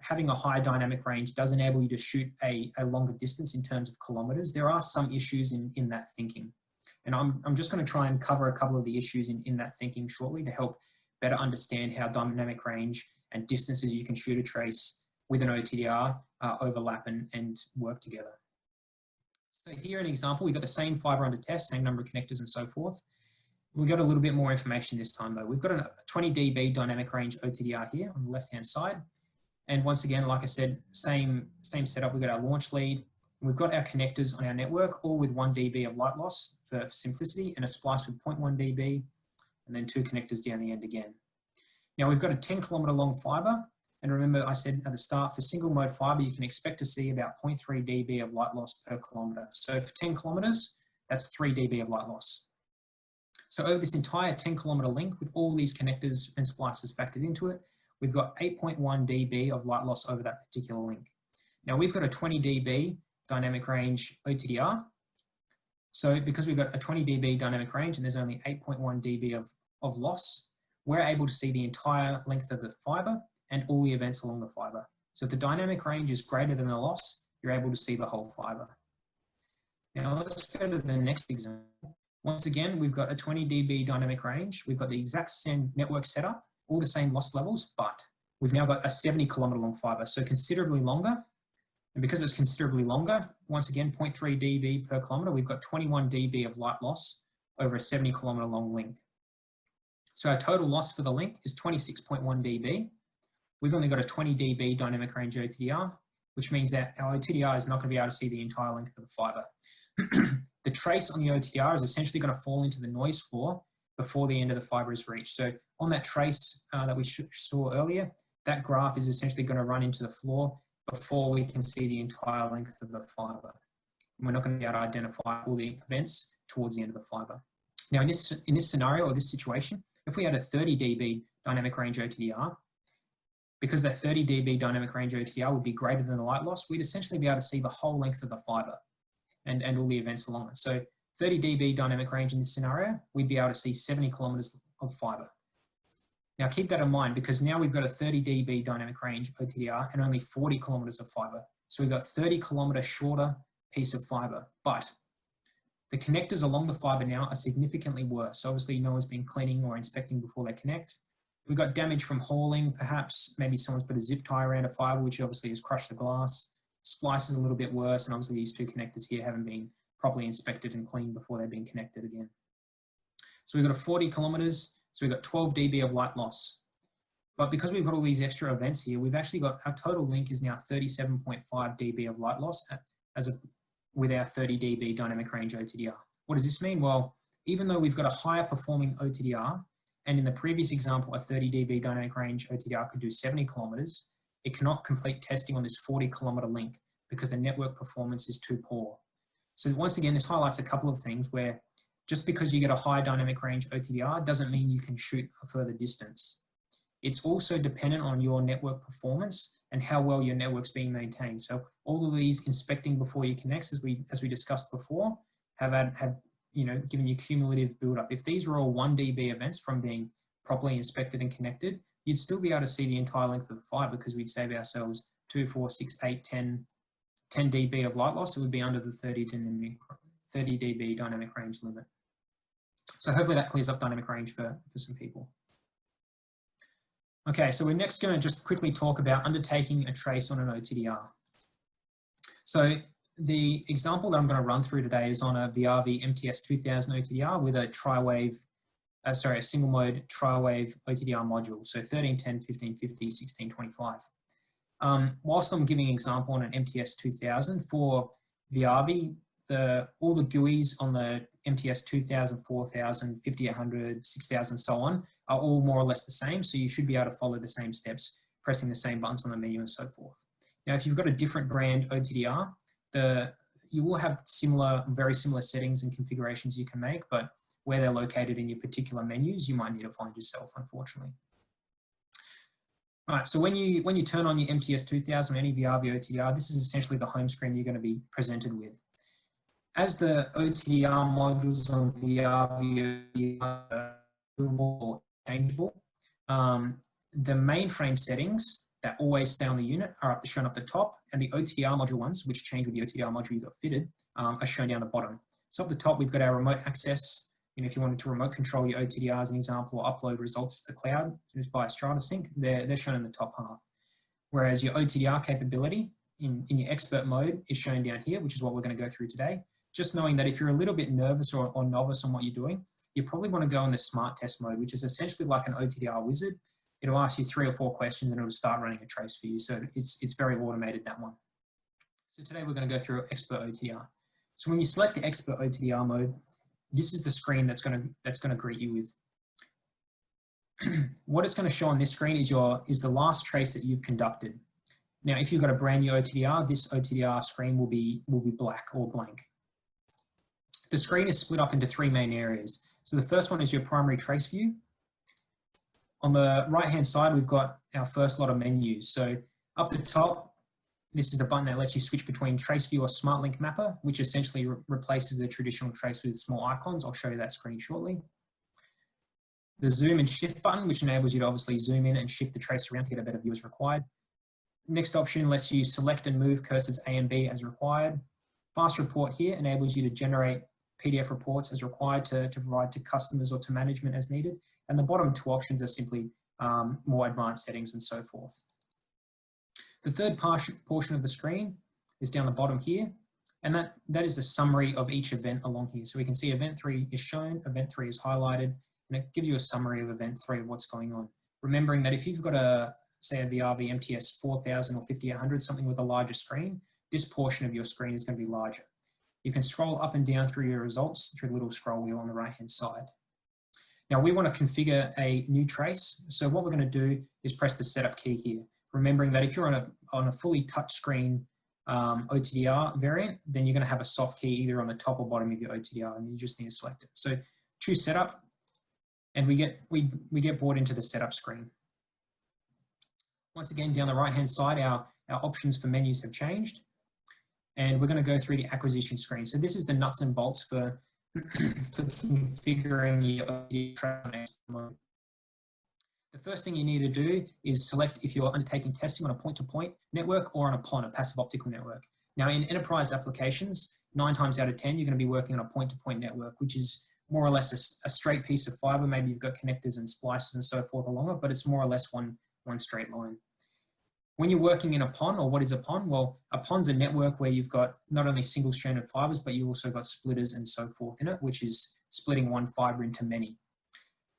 having a high dynamic range does enable you to shoot a longer distance in terms of kilometers, there are some issues in that thinking. And I'm just going to try and cover a couple of the issues in that thinking shortly to help better understand how dynamic range and distances you can shoot a trace with an OTDR overlap and work together. So here an example, we've got the same fiber under test, same number of connectors and so forth. We've got a little bit more information this time though. We've got a 20 dB dynamic range OTDR here on the left-hand side. And once again, like I said, same setup. We've got our launch lead. We've got our connectors on our network, all with 1 dB of light loss for simplicity, and a splice with 0.1 dB, and then 2 connectors down the end again. Now we've got a 10-kilometer long fiber. And remember, I said at the start, for single mode fiber, you can expect to see about 0.3 dB of light loss per kilometer. So for 10 kilometers, that's 3 dB of light loss. So over this entire 10-kilometer link, with all these connectors and splices factored into it, we've got 8.1 dB of light loss over that particular link. Now we've got a 20 dB dynamic range OTDR. So because we've got a 20 dB dynamic range and there's only 8.1 dB of loss, we're able to see the entire length of the fiber and all the events along the fiber. So if the dynamic range is greater than the loss, you're able to see the whole fiber. Now let's go to the next example. Once again, we've got a 20 dB dynamic range. We've got the exact same network setup, all the same loss levels, but we've now got a 70-kilometer long fiber, so considerably longer. And because it's considerably longer, once again, 0.3 dB per kilometer, we've got 21 dB of light loss over a 70-kilometer long link. So our total loss for the link is 26.1 dB. We've only got a 20 dB dynamic range OTDR, which means that our OTDR is not going to be able to see the entire length of the fiber. The trace on the OTDR is essentially going to fall into the noise floor before the end of the fiber is reached. So on that trace that we saw earlier, that graph is essentially going to run into the floor before we can see the entire length of the fiber. And we're not going to be able to identify all the events towards the end of the fiber. Now in this scenario or this situation, if we had a 30 dB dynamic range OTDR, because that 30 dB dynamic range OTDR would be greater than the light loss, we'd essentially be able to see the whole length of the fiber and all the events along it. So 30 dB dynamic range in this scenario, we'd be able to see 70 kilometers of fiber. Now keep that in mind, because now we've got a 30 dB dynamic range OTDR and only 40 kilometers of fiber. So we've got 30 kilometer shorter piece of fiber, but the connectors along the fiber now are significantly worse. So obviously no one's been cleaning or inspecting before they connect. We've got damage from hauling, perhaps maybe someone's put a zip tie around a fiber, which obviously has crushed the glass. Splice is a little bit worse, and obviously these two connectors here haven't been properly inspected and cleaned before they've been connected again. So we've got a 40 kilometers, so we've got 12 dB of light loss. But because we've got all these extra events here, we've actually got, our total link is now 37.5 dB of light loss with our 30 dB dynamic range OTDR. What does this mean? Well, even though we've got a higher performing OTDR, and in the previous example, a 30 dB dynamic range OTDR could do 70 kilometers, it cannot complete testing on this 40 kilometer link because the network performance is too poor. So once again, this highlights a couple of things where just because you get a high dynamic range OTDR doesn't mean you can shoot a further distance. It's also dependent on your network performance and how well your network's being maintained. So all of these inspecting before you connect, as we discussed before, have given you cumulative buildup. If these were all 1 dB events from being properly inspected and connected, you'd still be able to see the entire length of the fiber because we'd save ourselves 2, 4, 6, 8, 10 dB of light loss. It would be under the 30 dB dynamic range limit. So hopefully that clears up dynamic range for some people. Okay, so we're next going to just quickly talk about undertaking a trace on an OTDR. So the example that I'm going to run through today is on a Viavi MTS 2000 OTDR with a single mode tri-wave OTDR module. So 1310, 1550, 1625. Whilst I'm giving an example on an MTS 2000 for Viavi, all the GUIs on the MTS 2000, 4000, 5800, 6000, so on, are all more or less the same. So you should be able to follow the same steps, pressing the same buttons on the menu and so forth. Now, if you've got a different brand OTDR, you will have very similar settings and configurations you can make, but where they're located in your particular menus, you might need to find yourself, unfortunately. All right, so when you turn on your MTS 2000 or any Viavi OTDR, this is essentially the home screen you're going to be presented with. As the OTDR modules on Viavi are or changeable, the mainframe settings that always stay on the unit are shown up the top, and the OTDR module ones, which change with the OTDR module you got fitted, are shown down the bottom. So up the top, we've got our remote access. If you wanted to remote control your OTDR as an example, or upload results to the cloud via Strata Sync, they're shown in the top half. Whereas your OTDR capability in your expert mode is shown down here, which is what we're going to go through today. Just knowing that if you're a little bit nervous or novice on what you're doing, you probably want to go in the smart test mode, which is essentially like an OTDR wizard. It'll ask you 3 or 4 questions and it'll start running a trace for you. So it's very automated, that one. So today we're going to go through expert OTDR. So when you select the expert OTDR mode, this is the screen that's going to greet you with. What it's going to show on this screen is the last trace that you've conducted. Now, if you've got a brand new OTDR, this OTDR screen will be black or blank. The screen is split up into 3 main areas. So the first one is your primary trace view. On the right-hand side, we've got our first lot of menus. So up the top, this is the button that lets you switch between trace view or Smartlink Mapper, which essentially replaces the traditional trace with small icons. I'll show you that screen shortly. The zoom and shift button, which enables you to obviously zoom in and shift the trace around to get a better view as required. Next option lets you select and move cursors A and B as required. Fast report here enables you to generate PDF reports as required to provide to customers or to management as needed. And the bottom 2 options are simply more advanced settings and so forth. The third portion of the screen is down the bottom here, and that is a summary of each event along here. So we can see event 3 is shown, event 3 is highlighted, and it gives you a summary of event 3 of what's going on. Remembering that if you've got say a Viavi MTS 4000 or 5800, something with a larger screen, this portion of your screen is going to be larger. You can scroll up and down through your results through the little scroll wheel on the right-hand side. Now we want to configure a new trace. So what we're going to do is press the setup key here. Remembering that if you're on a fully touchscreen OTDR variant, then you're going to have a soft key either on the top or bottom of your OTDR, and you just need to select it. So choose setup, and we get brought into the setup screen. Once again, down the right-hand side, our options for menus have changed, and we're going to go through the acquisition screen. So this is the nuts and bolts for configuring your OTDR mode. The first thing you need to do is select if you're undertaking testing on a point-to-point network or on a PON, a passive optical network. Now in enterprise applications, 9 times out of 10, you're going to be working on a point-to-point network, which is more or less a straight piece of fiber. Maybe you've got connectors and splices and so forth along it, but it's more or less one straight line. When you're working in a PON, or what is a PON? Well, a PON's a network where you've got not only single-stranded fibers, but you've also got splitters and so forth in it, which is splitting one fiber into many.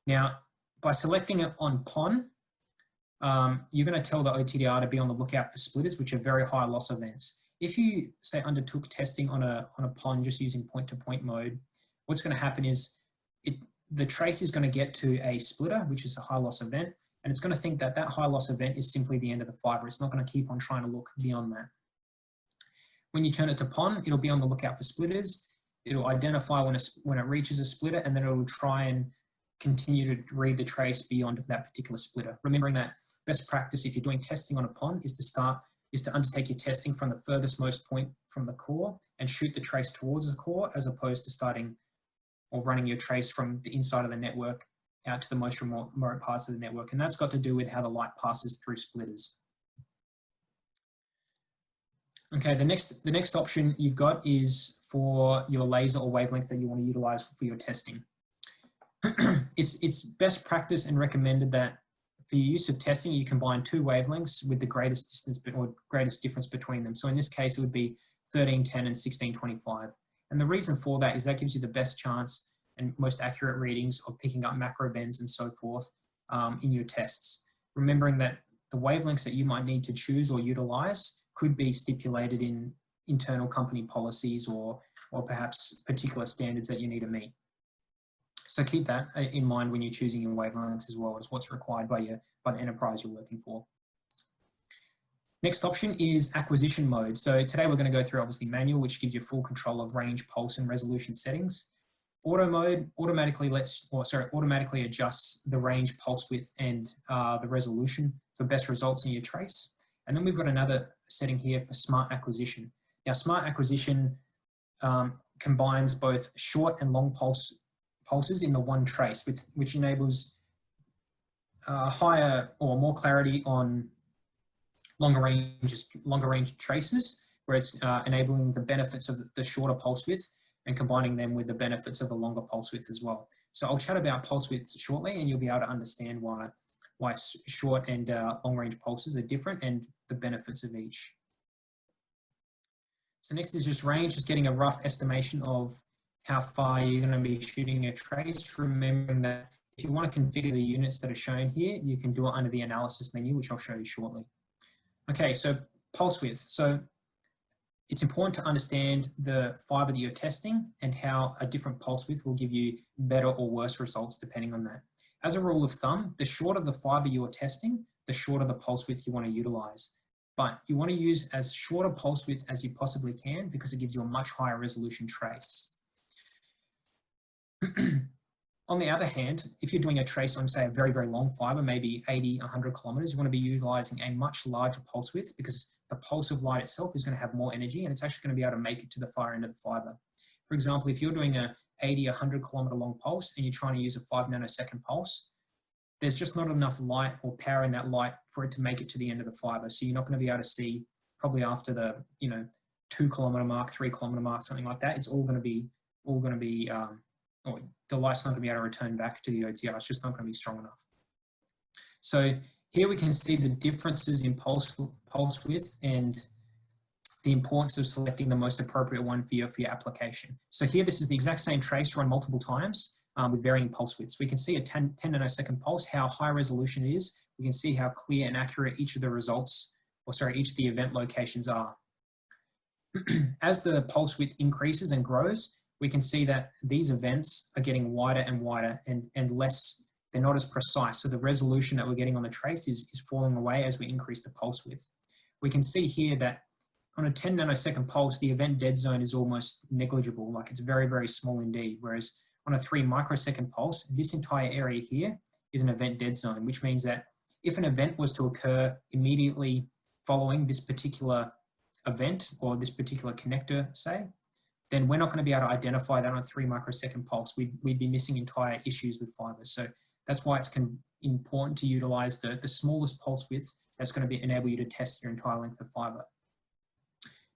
Now, by selecting it on PON, you're going to tell the OTDR to be on the lookout for splitters, which are very high loss events. If you, say, undertook testing on a PON just using point-to-point mode, what's going to happen is the trace is going to get to a splitter, which is a high loss event, and it's going to think that high loss event is simply the end of the fiber. It's not going to keep on trying to look beyond that. When you turn it to PON, it'll be on the lookout for splitters. It'll identify when it reaches a splitter, and then it'll try and continue to read the trace beyond that particular splitter. Remembering that best practice, if you're doing testing on a PON, is to undertake your testing from the furthest most point from the core and shoot the trace towards the core, as opposed to starting or running your trace from the inside of the network out to the most remote parts of the network. And that's got to do with how the light passes through splitters. Okay, the next option you've got is for your laser or wavelength that you want to utilize for your testing. It's best practice and recommended that for your use of testing, you combine 2 wavelengths with the greatest distance or greatest difference between them. So in this case, it would be 1310 and 1625. And the reason for that is that gives you the best chance and most accurate readings of picking up macro bends and so forth in your tests. Remembering that the wavelengths that you might need to choose or utilize could be stipulated in internal company policies or perhaps particular standards that you need to meet. So keep that in mind when you're choosing your wavelengths, as well as what's required by the enterprise you're working for. Next option is acquisition mode. So today we're going to go through obviously manual, which gives you full control of range, pulse, and resolution settings. Auto mode automatically automatically adjusts the range, pulse width, and the resolution for best results in your trace. And then we've got another setting here for smart acquisition. Now, smart acquisition combines both short and long pulses in the one trace, which enables higher or more clarity on longer range traces, where it's enabling the benefits of the shorter pulse width and combining them with the benefits of the longer pulse width as well. So I'll chat about pulse widths shortly, and you'll be able to understand why short and long range pulses are different and the benefits of each. So next is just range, just getting a rough estimation of how far you're going to be shooting a trace, remembering that if you want to configure the units that are shown here, you can do it under the analysis menu, which I'll show you shortly. Okay, so pulse width. So it's important to understand the fiber that you're testing and how a different pulse width will give you better or worse results depending on that. As a rule of thumb, the shorter the fiber you're testing, the shorter the pulse width you want to utilize. But you want to use as short a pulse width as you possibly can because it gives you a much higher resolution trace. On the other hand, if you're doing a trace on, say, a very, very long fiber, maybe 80, 100 kilometers, you want to be utilizing a much larger pulse width because the pulse of light itself is going to have more energy and it's actually going to be able to make it to the far end of the fiber. For example, if you're doing a 80, 100 kilometer long pulse and you're trying to use a 5 nanosecond pulse, there's just not enough light or power in that light for it to make it to the end of the fiber. So you're not going to be able to see probably after the 2 kilometer mark, 3 kilometer mark, something like that. It's all going to be or the light's not going to be able to return back to the OTR. It's just not going to be strong enough. So here we can see the differences in pulse width and the importance of selecting the most appropriate one for your application. So here, this is the exact same trace run multiple times with varying pulse widths. We can see a 10 nanosecond pulse, how high resolution it is. We can see how clear and accurate each of the results, each of the event locations are. As the pulse width increases and grows, we can see that these events are getting wider and wider and less, they're not as precise. So the resolution that we're getting on the trace is falling away as we increase the pulse width. We can see here that on a 10 nanosecond pulse, the event dead zone is almost negligible, like it's very, very small indeed. Whereas on a 3 microsecond pulse, this entire area here is an event dead zone, which means that if an event was to occur immediately following this particular event or this particular connector, say, then we're not going to be able to identify that on a 3 microsecond pulse. We'd be missing entire issues with fiber. So that's why it's important to utilize the smallest pulse width that's going to enable you to test your entire length of fiber.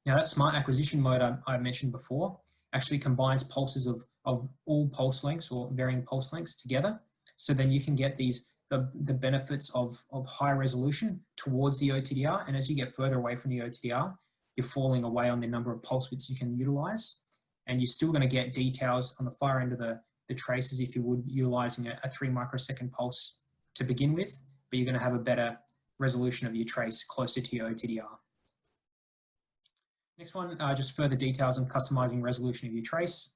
Now that smart acquisition mode I mentioned before actually combines pulses of all pulse lengths or varying pulse lengths together. So then you can get the benefits of high resolution towards the OTDR. And as you get further away from the OTDR, you're falling away on the number of pulse widths you can utilize. And you're still going to get details on the far end of the traces if you would utilizing a 3 microsecond pulse to begin with, but you're going to have a better resolution of your trace closer to your OTDR. Next one, just further details on customizing resolution of your trace.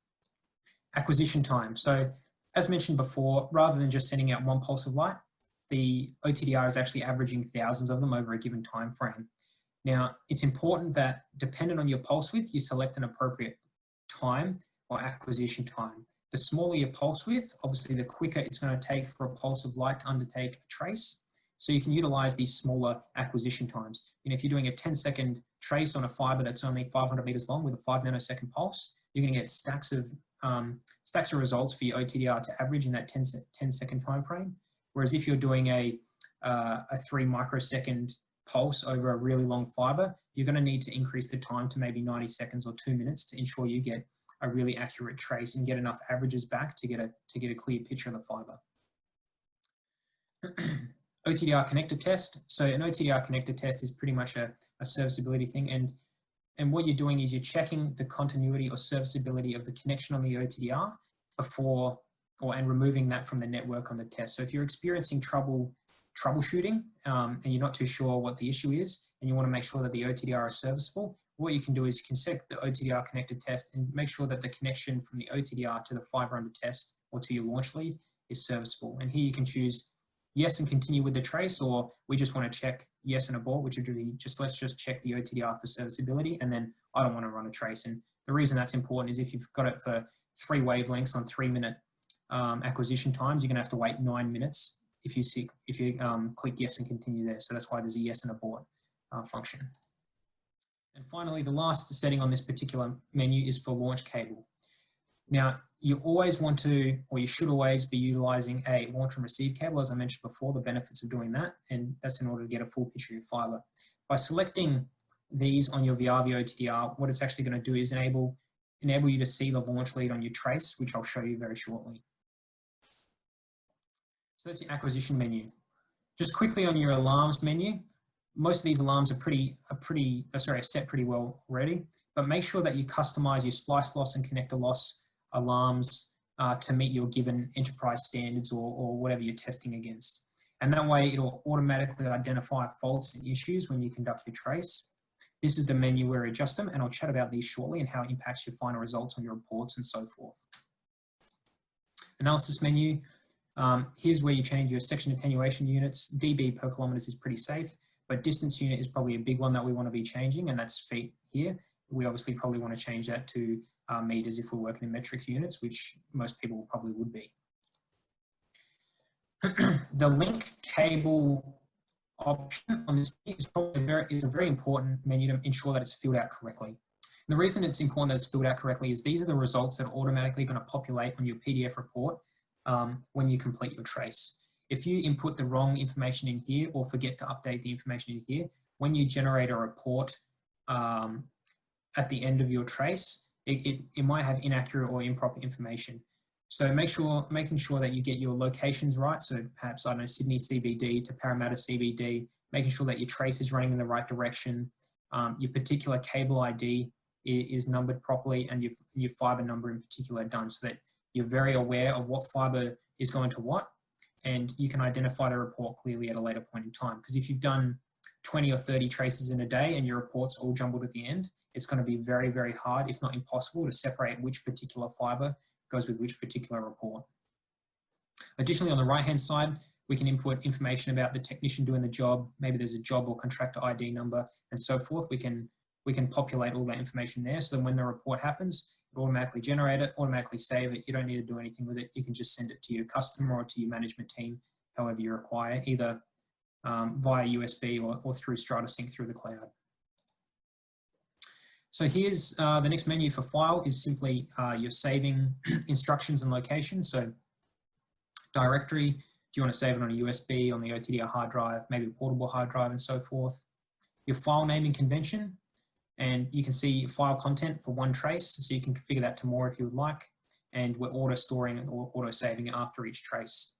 Acquisition time. So as mentioned before, rather than just sending out one pulse of light, the OTDR is actually averaging thousands of them over a given time frame. Now, it's important that dependent on your pulse width, you select an appropriate time or acquisition time. The smaller your pulse width, obviously the quicker it's going to take for a pulse of light to undertake a trace. So you can utilize these smaller acquisition times. If you're doing a 10-second trace on a fiber that's only 500 meters long with a 5 nanosecond pulse, you're going to get stacks of results for your OTDR to average in that 10-second time frame. Whereas if you're doing a 3 microsecond pulse over a really long fiber, you're going to need to increase the time to maybe 90 seconds or 2 minutes to ensure you get a really accurate trace and get enough averages back to get a clear picture of the fiber. OTDR connector test. So an OTDR connector test is pretty much a serviceability thing, and what you're doing is you're checking the continuity or serviceability of the connection on the OTDR before and removing that from the network on the test. So if you're experiencing troubleshooting and you're not too sure what the issue is and you want to make sure that the OTDR is serviceable, what you can do is you can set the OTDR connector test and make sure that the connection from the OTDR to the fiber under test or to your launch lead is serviceable. And here you can choose yes and continue with the trace, or we just want to check yes and abort, which would be just, let's just check the OTDR for serviceability, and then I don't want to run a trace. And the reason that's important is if you've got it for 3 wavelengths on 3-minute acquisition times, you're going to have to wait 9 minutes if you click yes and continue there. So that's why there's a yes and abort function. And finally, the last setting on this particular menu is for launch cable. Now, you always want to, or you should always be utilizing a launch and receive cable, as I mentioned before, the benefits of doing that, and that's in order to get a full picture of your fiber. By selecting these on your Viavi OTDR, what it's actually going to do is enable you to see the launch lead on your trace, which I'll show you very shortly. So that's your acquisition menu. Just quickly on your alarms menu, most of these alarms are set pretty well already, but make sure that you customize your splice loss and connector loss alarms to meet your given enterprise standards or whatever you're testing against. And that way it'll automatically identify faults and issues when you conduct your trace. This is the menu where we adjust them, and I'll chat about these shortly and how it impacts your final results on your reports and so forth. Analysis menu. Here's where you change your section attenuation units. dB per kilometers is pretty safe, but distance unit is probably a big one that we want to be changing, and that's feet here. We obviously probably want to change that to meters if we're working in metric units, which most people probably would be. The link cable option on this is probably a very important menu to ensure that it's filled out correctly. And the reason it's important that it's filled out correctly is these are the results that are automatically going to populate on your PDF report when you complete your trace. If you input the wrong information in here or forget to update the information in here, when you generate a report at the end of your trace, it might have inaccurate or improper information. So making sure that you get your locations right. So perhaps, I don't know, Sydney CBD to Parramatta CBD, making sure that your trace is running in the right direction. Your particular cable ID is numbered properly, and your fiber number in particular done, so that you're very aware of what fiber is going to what, and you can identify the report clearly at a later point in time. Because if you've done 20 or 30 traces in a day and your report's all jumbled at the end, it's going to be very, very hard, if not impossible, to separate which particular fiber goes with which particular report. Additionally, on the right-hand side, we can input information about the technician doing the job. Maybe there's a job or contractor ID number and so forth. We can populate all that information there, so that when the report happens, it automatically generate it, automatically save it. You don't need to do anything with it. You can just send it to your customer or to your management team, however you require, either via USB or through StrataSync through the cloud. So here's the next menu for file is simply your saving instructions and location. So directory, do you want to save it on a USB, on the OTDR hard drive, maybe a portable hard drive and so forth. Your file naming convention, and you can see file content for one trace, so you can configure that to more if you would like, and we're auto storing it or auto saving it after each trace.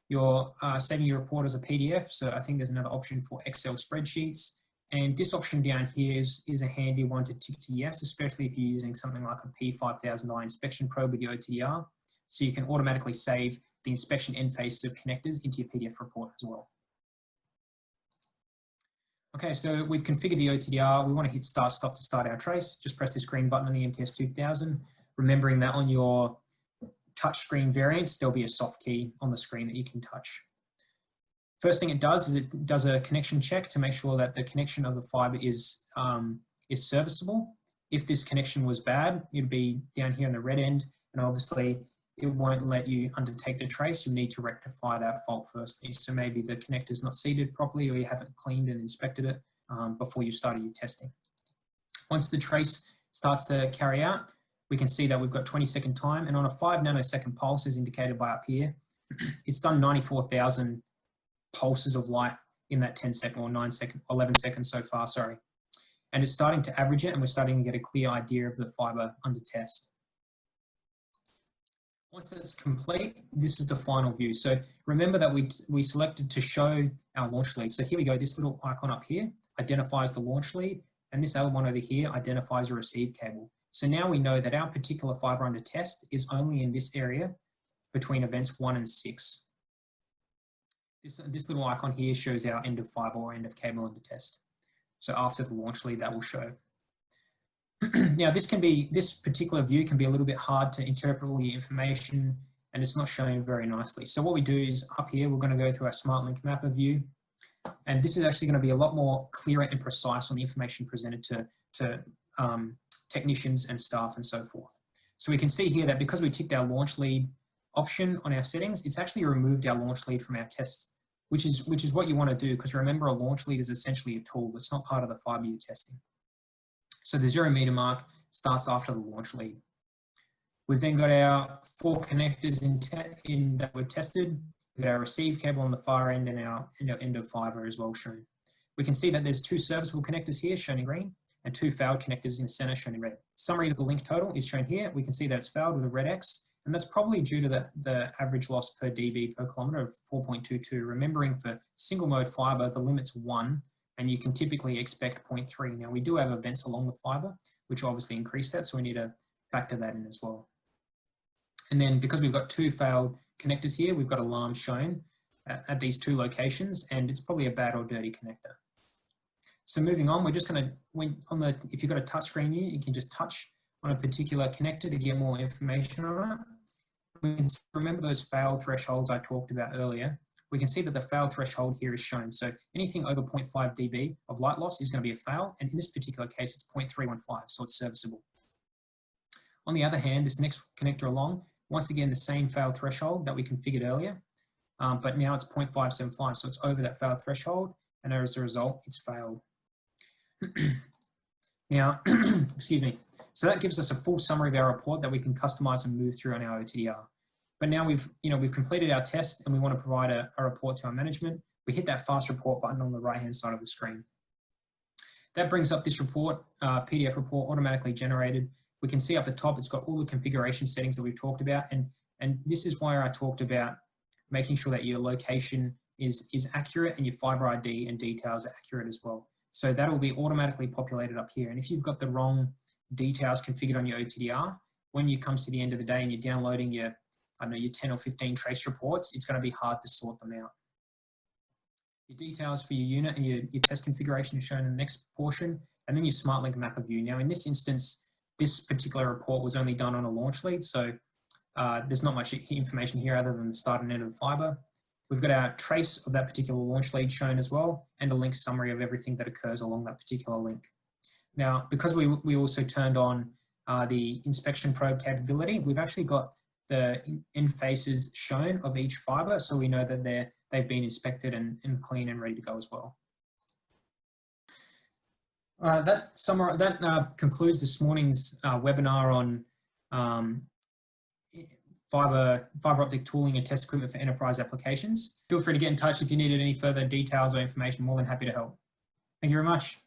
You're saving your report as a PDF, so I think there's another option for Excel spreadsheets. And this option down here is a handy one to tick to yes, especially if you're using something like a P5000i inspection probe with your OTDR. So you can automatically save the inspection end faces of connectors into your PDF report as well. Okay, so we've configured the OTDR. We want to hit start stop to start our trace. Just press this green button on the MTS 2000, remembering that on your touchscreen variants, there'll be a soft key on the screen that you can touch. First thing it does is it does a connection check to make sure that the connection of the fiber is serviceable. If this connection was bad, it'd be down here on the red end, and obviously it won't let you undertake the trace. You need to rectify that fault firstly. So maybe the connector's not seated properly, or you haven't cleaned and inspected it before you started your testing. Once the trace starts to carry out, we can see that we've got 20-second time, and on a 5 nanosecond pulse, as indicated by up here, it's done 94,000 pulses of light in that 10-second or 11 seconds so far, sorry. And it's starting to average it, and we're starting to get a clear idea of the fiber under test. Once it's complete, this is the final view. So remember that we selected to show our launch lead. So here we go, this little icon up here identifies the launch lead, and this other one over here identifies a receive cable. So now we know that our particular fiber under test is only in this area between events 1 and 6. This little icon here shows our end of fiber or end of cable under test. So after the launch lead, that will show. Now this particular view can be a little bit hard to interpret all the information and it's not showing very nicely. So what we do is up here, we're going to go through our Smartlink Map of View, and this is actually going to be a lot more clearer and precise on the information presented to technicians and staff and so forth. So we can see here that because we ticked our launch lead option on our settings, it's actually removed our launch lead from our test, which is what you want to do, because remember, a launch lead is essentially a tool. It's not part of the fiber you're testing. So the 0 meter mark starts after the launch lead. We've then got our 4 connectors that we've tested. We've got our receive cable on the far end and our end of fiber as well shown. We can see that there's 2 serviceable connectors here shown in green and 2 failed connectors in the center shown in red. Summary of the link total is shown here. We can see that it's failed with a red X, and that's probably due to the average loss per dB per kilometer of 4.22. Remembering for single mode fiber, the limit's 1, and you can typically expect 0.3. Now we do have events along the fiber, which obviously increase that, so we need to factor that in as well. And then because we've got 2 failed connectors here, we've got alarms shown at these 2 locations, and it's probably a bad or dirty connector. So moving on, we're just going to, if you've got a touch screen here, you can just touch on a particular connector to get more information on it. We can remember those fail thresholds I talked about earlier. We can see that the fail threshold here is shown. So anything over 0.5 dB of light loss is going to be a fail, and in this particular case, it's 0.315, so it's serviceable. On the other hand, this next connector along, once again, the same fail threshold that we configured earlier, but now it's 0.575, so it's over that fail threshold, and as a result, it's failed. Now, excuse me. So that gives us a full summary of our report that we can customize and move through on our Otdr. But now we've completed our test and we want to provide a report to our management. We hit that fast report button on the right-hand side of the screen. That brings up this report, PDF report automatically generated. We can see up the top, it's got all the configuration settings that we've talked about. And this is why I talked about making sure that your location is accurate and your fiber ID and details are accurate as well. So that will be automatically populated up here. And if you've got the wrong details configured on your Otdr, when you comes to the end of the day and you're downloading your 10 or 15 trace reports, it's going to be hard to sort them out. Your details for your unit and your test configuration is shown in the next portion, and then your Smartlink Map of View. Now in this instance, this particular report was only done on a launch lead, so there's not much information here other than the start and end of the fiber. We've got our trace of that particular launch lead shown as well, and a link summary of everything that occurs along that particular link. Now, because we also turned on the inspection probe capability, we've actually got the end faces shown of each fiber, so we know that they've been inspected and clean and ready to go as well. That concludes this morning's webinar on fiber optic tooling and test equipment for enterprise applications. Feel free to get in touch if you needed any further details or information. More than happy to help. Thank you very much.